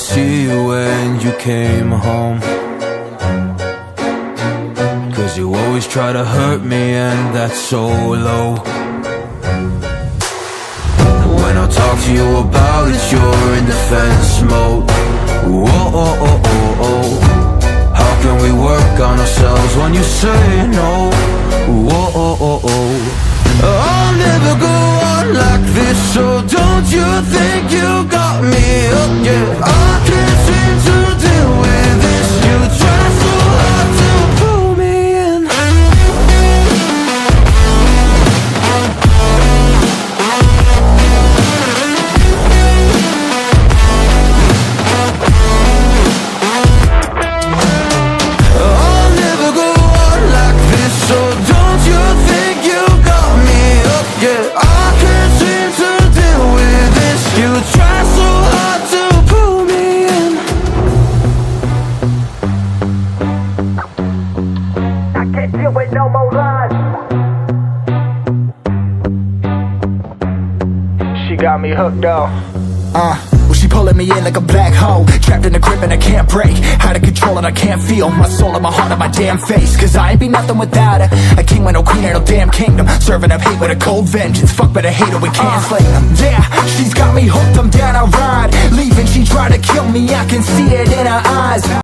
see you when you came home, 'cause you always try to hurt me and that's so low. When I talk to you about it, you're in defense mode. Whoa, oh, oh, oh, oh. How can we work on ourselves when you say no? Whoa, oh, oh, oh. I'll never go on like this, so don't you think you got me up, yeah. I can't seem to deal with this. You try so hard to pull me in. I'll never go on like this, so don't you think you got me up, yeah. I can't seem to deal with this. You try so hard to pull me in. I can't deal with no more lies. She got me hooked up. Well, she pulling me in like a black hole, trapped in a grip and I can't break. Out of control and I can't feel my soul and my heart and my damn face. 'Cause I ain't be nothing without her. A king with no queen and no damn kingdom, serving up hate with a cold vengeance. Fuck, but I hate her, we can't slay them. Yeah, she's got me hooked, I'm down, I ride. Leaving, she tried to kill me, I can see it in her eyes.